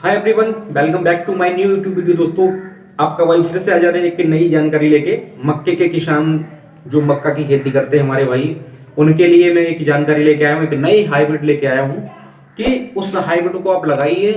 Hi everyone, welcome back to my new YouTube video. दोस्तों, आपका भाई फिर से आ जा रहे हैं एक नई जानकारी लेके। मक्के के किसान जो मक्का की खेती करते हैं हमारे भाई, उनके लिए मैं एक जानकारी लेके आया हूँ, एक नई हाइब्रिड लेके आया हूँ कि उस हाइब्रिड को आप लगाइए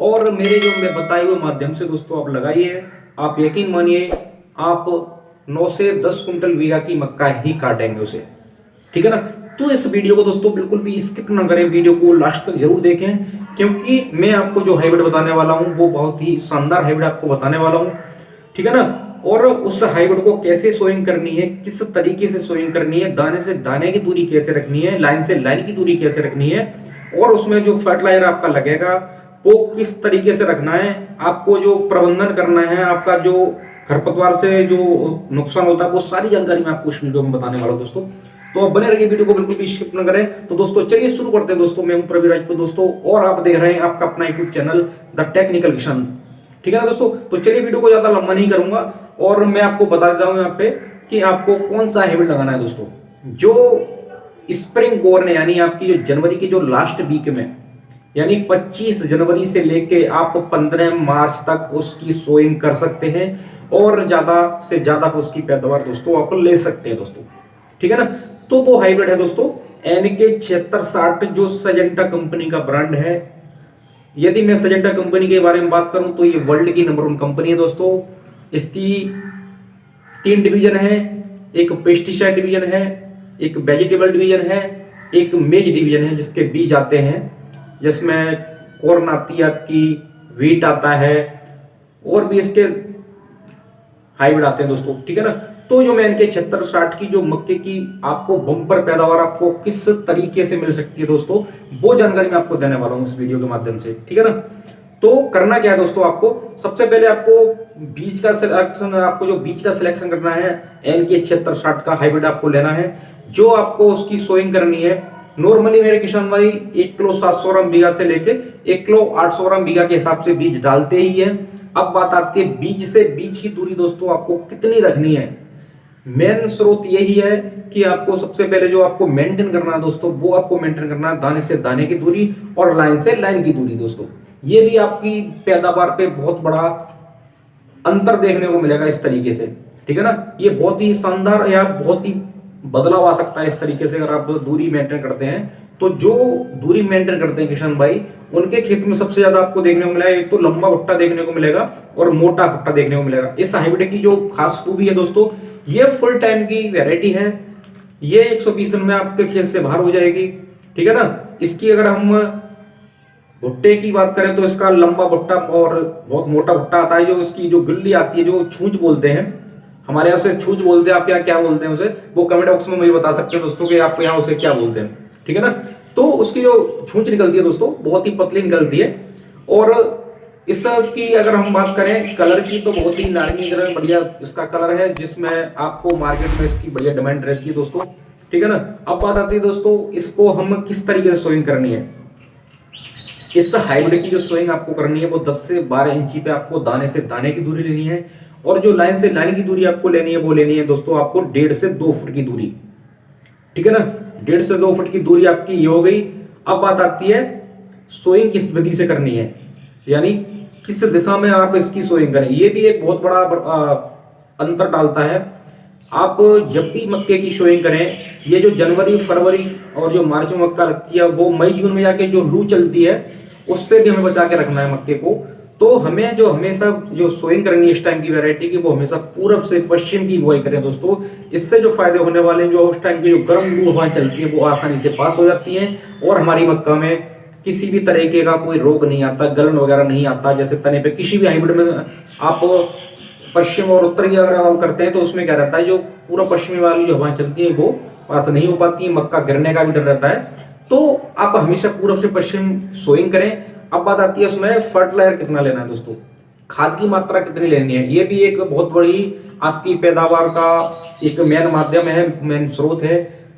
और मेरे जो मैं बताए हुए माध्यम से दोस्तों आप लगाइए। आप यकीन मानिए, आप 9 से 10 कुंटल बीघा की मक्का ही काटेंगे उसे। ठीक है ना। तो इस वीडियो को दोस्तों बिल्कुल भी स्किप ना करें, वीडियो को लास्ट तक जरूर देखें, क्योंकि मैं आपको जो हाइब्रिड बताने वाला हूं वो बहुत ही शानदार हाइब्रिड आपको बताने वाला हूं। ठीक है ना। और उस हाइब्रिड को कैसे सोइंग करनी है, किस तरीके से सोइंग करनी है, दाने से दाने की दूरी कैसे रखनी है, लाइन से लाइन की दूरी कैसे रखनी है, और उसमें जो फर्टिलाइजर आपका लगेगा वो किस तरीके से रखना है, आपको जो प्रबंधन करना है, आपका जो खरपतवार से जो नुकसान होता है, वो सारी जानकारी मैं आपको इस वीडियो में बताने वाला हूं दोस्तों। तो अब बने रहिए, वीडियो को बिल्कुल भी स्किप न करें। तो दोस्तों चलिए शुरू करते हैं। दोस्तों मैं हूं प्रवीण राजपूत दोस्तों, और आप देख रहे हैं आपका अपना यूट्यूब चैनल द टेक्निकल किसान। ठीक है ना दोस्तों। तो चलिए वीडियो को ज्यादा लंबा नहीं करूंगा और मैं आपको बता देता हूं यहाँ पे कि आपको कौन सा हाइब्रिड लगाना है दोस्तों। जो स्प्रिंग कॉर्न यानी आपकी जो जनवरी के जो लास्ट वीक में, यानी 25 जनवरी से लेके आप 15 मार्च तक उसकी सोइंग कर सकते हैं और ज्यादा से ज्यादा उसकी पैदावार दोस्तों आप ले सकते हैं दोस्तों। ठीक है ना। तो वो हाइब्रिड है दोस्तों NK 7660, जो सजेंटा कंपनी का ब्रांड है। यदि मैं सजेंटा कंपनी के बारे में बात करूं तो ये वर्ल्ड की नंबर 1 कंपनी है दोस्तों। इसकी 3 डिवीजन है, एक पेस्टिसाइड डिवीजन है, एक वेजिटेबल डिवीजन है, एक मेज डिवीजन है जिसके बीज आते हैं, जिसमें कॉर्न आती है आपकी, व्हीट आता है, और भी इसके हाइब्रिड आते हैं दोस्तों। ठीक है ना। तो जो मैं NK 7660 की जो मक्के की आपको बम्पर पैदावार आपको किस तरीके से मिल सकती है दोस्तों, वो जानकारी मैं आपको देने वाला हूं इस वीडियो के माध्यम से। ठीक है ना। तो करना क्या है दोस्तों, आपको सबसे पहले आपको बीज का सिलेक्शन, आपको जो बीज का सिलेक्शन करना है NK 7660 का हाइब्रिड आपको लेना है, जो आपको उसकी सोइंग करनी है। नॉर्मली मेरे किसान भाई 1 किलो 700 ग्राम बीघा से लेके 1 किलो 800 ग्राम बीघा के हिसाब से बीज डालते ही है। अब बात आती है बीज से बीज की दूरी दोस्तों आपको कितनी रखनी है। मेन स्रोत यही है कि आपको सबसे पहले जो आपको मेंटेन करना है दोस्तों, वो आपको मेंटेन करना है दाने से दाने की दूरी और लाइन से लाइन की दूरी दोस्तों। ये भी आपकी पैदावार पे बहुत बड़ा अंतर देखने को मिलेगा इस तरीके से। ठीक है ना। ये बहुत ही शानदार या बहुत ही बदलाव आ सकता है इस तरीके से अगर आप दूरी मेंटेन करते हैं। तो जो दूरी मेंटेन करते हैं किसान भाई, उनके खेत में सबसे ज्यादा आपको देखने को मिलेगा, एक तो लंबा भुट्टा देखने को मिलेगा और मोटा भुट्टा देखने को मिलेगा। इस हाइब्रिड की जो खास खूबी है दोस्तों, ये फुल टाइम की वेराइटी है। ये 120 दिन में आपके खेत से बाहर हो जाएगी। ठीक है ना। इसकी अगर हम भुट्टे की बात करें तो इसका लंबा भुट्टा और बहुत मोटा भुट्टा आता है। जो इसकी जो गिल्ली आती है, जो छूंच बोलते हैं, हमारे यहाँ से छूंच बोलते हैं, आप क्या क्या बोलते हैं उसे, वो कमेंट बॉक्स में मुझे बता सकते हैं दोस्तों कि आप यहाँ उसे क्या बोलते हैं। ठीक है ना। तो उसकी जो छूंच निकलती है दोस्तों बहुत ही पतली निकलती है। और इसकी अगर हम बात करें कलर की, तो बहुत ही नारंगी कलर बढ़िया इसका कलर है, जिसमें आपको मार्केट में इसकी बढ़िया डिमांड रहती है दोस्तों। ठीक है ना। अब बात आती है दोस्तों इसको हम किस तरीके से सोइंग करनी है। इस हाइब्रिड की जो सोइंग आपको करनी है वो 10 से 12 इंची पे आपको दाने से दाने की दूरी लेनी है, और जो लाइन से लाइन की दूरी आपको लेनी है वो लेनी है दोस्तों आपको 1.5 से 2 फुट की दूरी। ठीक है ना। 1.5 से 2 फुट की दूरी आपकी ये हो गई। अब बात आती है सोइंग किस विधि से करनी है, यानी किस दिशा में आप इसकी सोइंग करें। ये भी एक बहुत बड़ा अंतर डालता है। आप जब भी मक्के की सोइंग करें, ये जो जनवरी फरवरी और जो मार्च में मक्का लगती है, वो मई जून में जाके जो लू चलती है उससे भी हमें बचा के रखना है मक्के को। तो हमें जो हमेशा जो सोइंग करनी है इस टाइम की वैरायटी की, वो हमेशा पूरब से पश्चिम की बुआई करें दोस्तों। इससे जो फायदे होने वाले हैं, जो उस टाइम की जो गर्म लू हवाएं चलती है वो आसानी से पास हो जाती हैं, और हमारी मक्का में किसी भी तरीके का कोई रोग नहीं आता, गलन वगैरह नहीं आता। जैसे तने पे किसी भी हाइब्रिड में आप पश्चिम और उत्तरी अगर आप करते हैं तो उसमें क्या रहता है, जो पूरा पश्चिमी वाली जो हवाएं चलती है वो पास नहीं हो पाती है, मक्का गिरने का भी डर रहता है। तो आप हमेशा पूरब से पश्चिम सोइंग करें। अब बात आती है उसमें फर्टिलाइजर कितना लेना है दोस्तों, खाद की मात्रा कितनी लेनी है। ये भी एक बहुत बड़ी आपकी पैदावार का एक मेन माध्यम है, मेन स्रोत है।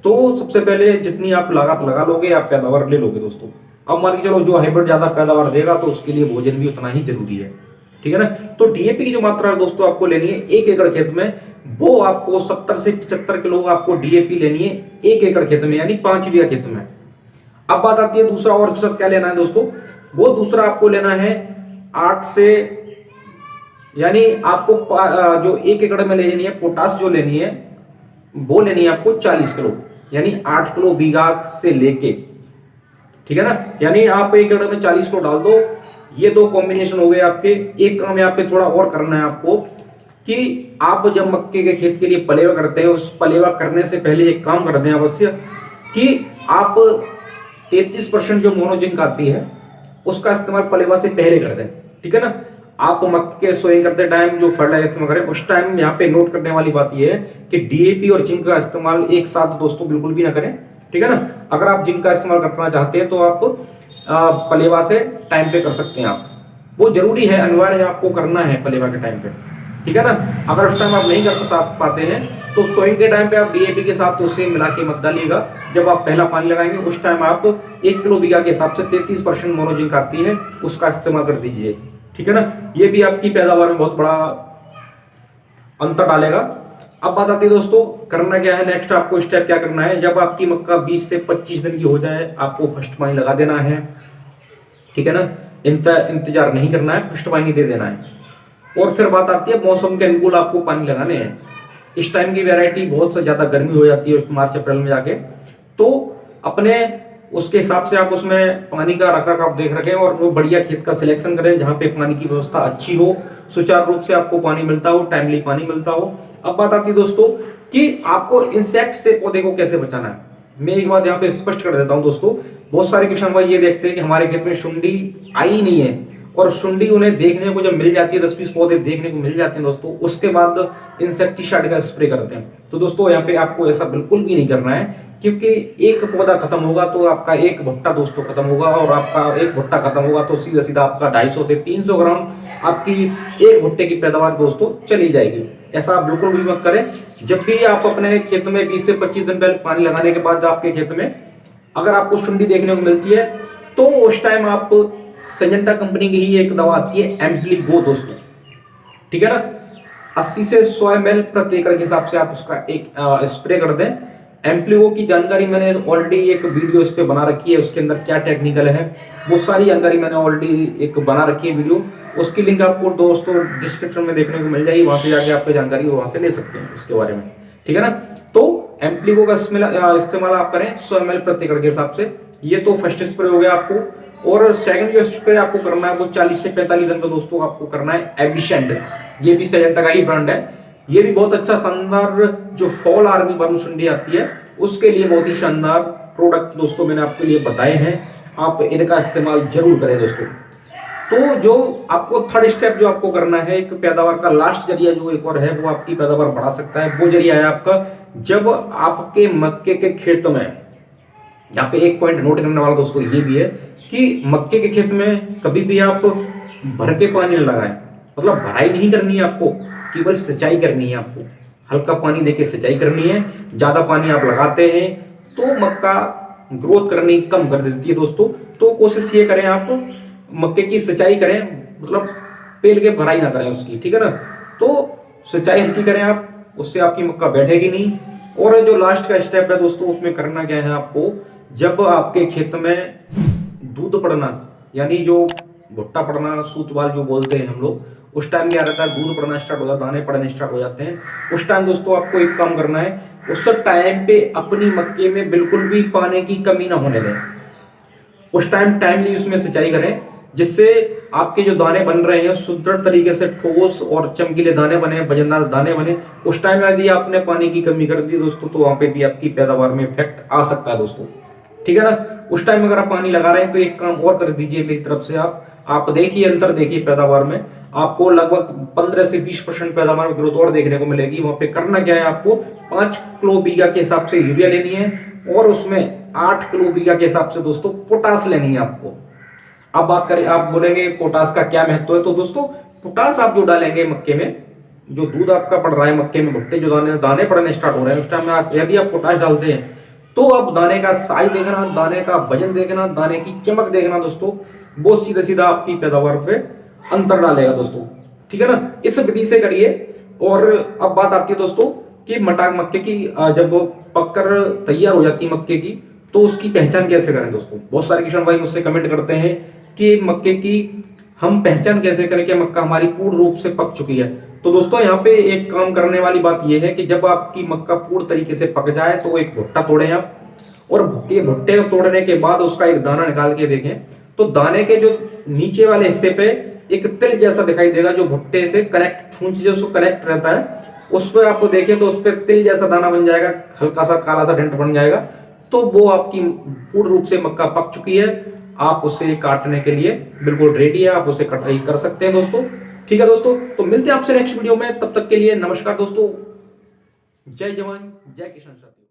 तो सबसे पहले जितनी आप लागत लगा लोगे आप पैदावार ले लोगे दोस्तों। अब मान के चलो जो हाइब्रिड ज्यादा पैदावार देगा तो उसके लिए भोजन भी उतना ही जरूरी है। ठीक है ना। तो DAP की जो मात्रा दोस्तों आपको लेनी है 1 एकड़ खेत में, वो आपको 70 से 75 किलो आपको DAP लेनी है 1 एकड़ खेत में, यानी 5 बीघा खेत में। अब बात आती है दूसरा और क्या लेना है दोस्तों, वो दूसरा आपको लेना है 8 से, यानी आपको जो 1 एकड़ में लेनी है पोटास जो लेनी है वो लेनी है आपको 40 किलो, यानी 8 किलो बीघा से लेके, ठीक है ना। यानी आप 1 एकड़ में 40 किलो डाल दो। ये दो कॉम्बिनेशन हो गए आपके। एक काम यहाँ पे थोड़ा और करना है आपको कि आप जब मक्के के खेत के लिए पलेवा करते हैं, उस पलेवा करने से पहले एक काम कर दें अवश्य कि आप 33% जो मोनोजिंक आती है उसका इस्तेमाल पलेवा से पहले कर दें, ठीक है ना। आप मक्के सोइंग करते टाइम जो फर्टिलाइजर इस्तेमाल करें उस टाइम यहाँ पे नोट करने वाली बात यह है कि डीएपी और जिंक का इस्तेमाल एक साथ दोस्तों बिल्कुल भी ना करें, ठीक है ना। अगर आप जिंक का इस्तेमाल करना चाहते हैं तो आप पलेवा से टाइम पे कर सकते हैं। आप वो जरूरी है, अनिवार्य है, आपको करना है पलेवा के टाइम पे, ठीक है ना। अगर उस टाइम आप नहीं कर पाते हैं तो सोइंग के टाइम पे आप डीएपी के साथ उससे मिला के मत डालिएगा। जब आप पहला पानी लगाएंगे उस टाइम आप 1 किलो बीघा के हिसाब से 33% मोनोजिंक आती है उसका इस्तेमाल कर दीजिए, ठीक है ना। ये भी आपकी पैदावार में बहुत बड़ा अंतर डालेगा। अब बात आती है दोस्तों करना क्या है, नेक्स्ट आपको स्टेप क्या करना है। जब आपकी मक्का 20 से 25 दिन की हो जाए आपको फर्स्ट पानी लगा देना है, ठीक है ना। इंतजार नहीं करना है, फर्स्ट पानी दे देना है। और फिर बात आती है मौसम के अनुकूल आपको पानी लगाने हैं। इस टाइम की वैरायटी बहुत ज्यादा गर्मी हो जाती है मार्च अप्रैल में जाके, तो अपने उसके हिसाब से आप उसमें पानी का रख रखाव देख रखें और वो बढ़िया खेत का सिलेक्शन करें जहां पे पानी की व्यवस्था अच्छी हो, सुचारू रूप से आपको पानी मिलता हो, टाइमली पानी मिलता हो। अब बात आती है दोस्तों कि आपको इंसेक्ट से पौधे को कैसे बचाना है। मैं एक बात यहाँ पे स्पष्ट कर देता हूँ दोस्तों, बहुत सारे किसान भाई ये देखते हैं कि हमारे खेत में सुंडी आई नहीं है, और सुंडी उन्हें देखने को जब मिल जाती है, 10-20 पौधे देखने को मिल जाते हैं दोस्तों, उसके बाद इंसेक्टिसाइड का स्प्रे करते हैं। तो दोस्तों यहाँ पे आपको ऐसा बिल्कुल भी नहीं करना है, क्योंकि एक पौधा खत्म होगा तो आपका एक भुट्टा दोस्तों खत्म होगा, और आपका एक भुट्टा खत्म होगा तो सीधा सीधा आपका 250 से 300 ग्राम आपकी एक भुट्टे की पैदावार दोस्तों चली जाएगी। ऐसा बिल्कुल भी मत करें। जब भी आप अपने खेत में 20 से 25 दिन पहले पानी लगाने के बाद आपके खेत में अगर आपको सुंडी देखने को मिलती है तो उस टाइम आप सिंजेंटा कंपनी की ही एक दवा आती है एम्प्लीगो दोस्तों, ठीक है ना। 80 से 100 ml प्रति एकड़ के हिसाब से आप उसका एक स्प्रे कर दें। एम्प्लीगो की जानकारी मैंने ऑलरेडी एक वीडियो इस पे बना रखी है, उसके अंदर क्या टेक्निकल है वो सारी जानकारी मैंने ऑलरेडी एक बना रखी है वीडियो, उसकी लिंक आपको दोस्तों डिस्क्रिप्शन में देखने को मिल जाएगी, वहां से जाके आपको जानकारी वहां से ले सकते हैं उसके बारे में, ठीक है ना। तो एम्प्लीगो का इस्तेमाल आप करें 100 ml प्रति एकड़ के हिसाब से। ये तो फर्स्ट स्प्रे हो गया आपको। और सेकंड जो स्प्रे आपको करना है वो 40 से 45 दिन का दोस्तों आपको करना है एविसेंट। ये भी सिंजेंटा का ही ब्रांड है। ये भी बहुत अच्छा शानदार जो फॉल आर्मी वर्म सुंडी आती है उसके लिए बहुत ही शानदार प्रोडक्ट दोस्तों मैंने आपके लिए बताए हैं, आप इनका इस्तेमाल जरूर करें दोस्तों। तो जो आपको थर्ड स्टेप जो आपको करना है, एक पैदावार का लास्ट जरिया जो एक और है वो आपकी पैदावार बढ़ा सकता है, वो जरिया है आपका जब आपके मक्के के खेत में, यहाँ पे एक पॉइंट नोट करने वाला दोस्तों ये भी है कि मक्के के खेत में कभी भी आप भर के पानी न लगाएं, मतलब भराई नहीं करनी है आपको, केवल सिंचाई करनी है। आपको हल्का पानी देके सिंचाई करनी है। ज्यादा पानी आप लगाते हैं तो मक्का ग्रोथ करनी कम कर देती है दोस्तों। तो कोशिश ये करें आप मक्के की सिंचाई करें, मतलब पेल के भराई ना करें उसकी, ठीक है ना। तो सिंचाई हल्की करें आप, उससे आपकी मक्का बैठेगी नहीं। और जो लास्ट का स्टेप है दोस्तों उसमें करना क्या है आपको, जब आपके खेत में दूध पड़ना, यानी जो भुट्टा पड़ना, सूतवाल जो बोलते हैं हम लोग, उस टाइम क्या रहता है, दूध पड़ना स्टार्ट हो जाता है, दाने पड़ने स्टार्ट हो जाते हैं। उस टाइम दोस्तों आपको एक काम करना है, उस टाइम पे अपनी मक्के में बिल्कुल भी पानी की कमी ना होने दें। उस टाइम टाइमली उसमें सिंचाई करें, जिससे आपके जो दाने बन रहे हैं सुदृढ़ तरीके से ठोस और चमकीले दाने बने, वजनदार दाने बने। उस टाइम यदि आपने पानी की कमी कर दी दोस्तों तो वहां पे भी आपकी पैदावार में इफेक्ट आ सकता है दोस्तों, ठीक है ना। उस टाइम अगर आप पानी लगा रहे हैं तो एक काम और कर दीजिए मेरी तरफ से, आप देखिए अंतर देखिए पैदावार में, आपको लगभग 15 से 20% पैदावार में ग्रोथ और देखने को मिलेगी। वहां पे करना क्या है, आपको 5 किलो बीघा के हिसाब से यूरिया लेनी है और उसमें 8 किलो बीघा के हिसाब से दोस्तों पोटास लेनी है आपको। अब बात करें, आप बोलेंगे पोटास का क्या महत्व है, तो दोस्तों पोटास आप जो डालेंगे मक्के में, जो दूध आपका पड़ रहा है मक्के में, भुट्टे जो दाने पड़ने स्टार्ट हो रहे हैं, उस टाइम में यदि आप पोटास डालते हैं तो आप दाने का साइज देखना, दाने का वजन देखना, दाने की चमक देखना दोस्तों, वो सीधा सीधा आपकी पैदावार पे अंतर डालेगा दोस्तों, ठीक है ना। इस विधि से करिए। और अब बात आती है दोस्तों कि मक्के की जब पककर तैयार हो जाती है मक्के की, तो उसकी पहचान कैसे करें दोस्तों। बहुत सारे किसान भाई मुझसे कमेंट करते हैं कि मक्के की हम पहचान कैसे करें कि मक्का हमारी पूर्ण रूप से पक चुकी है। तो दोस्तों यहाँ पे एक काम करने वाली बात यह है कि जब आपकी मक्का पूर्ण तरीके से पक जाए तो एक भुट्टा तोड़ें आप, और भुट्टे को तोड़ने के बाद उसका एक दाना निकाल के देखें तो दाने के जो नीचे वाले हिस्से पे एक तिल जैसा दिखाई देगा, जो भुट्टे से कनेक्ट, छूंछ जो कनेक्ट रहता है उस पर आपको देखें तो उस पर तिल जैसा दाना बन जाएगा, हल्का सा काला सा डेंट बन जाएगा, तो वो आपकी पूर्ण रूप से मक्का पक चुकी है। आप उसे काटने के लिए बिल्कुल रेडी है, आप उसे कटाई कर सकते हैं दोस्तों। ठीक है दोस्तों, तो मिलते हैं आपसे नेक्स्ट वीडियो में, तब तक के लिए नमस्कार दोस्तों। जय जवान जय किसान साथियों।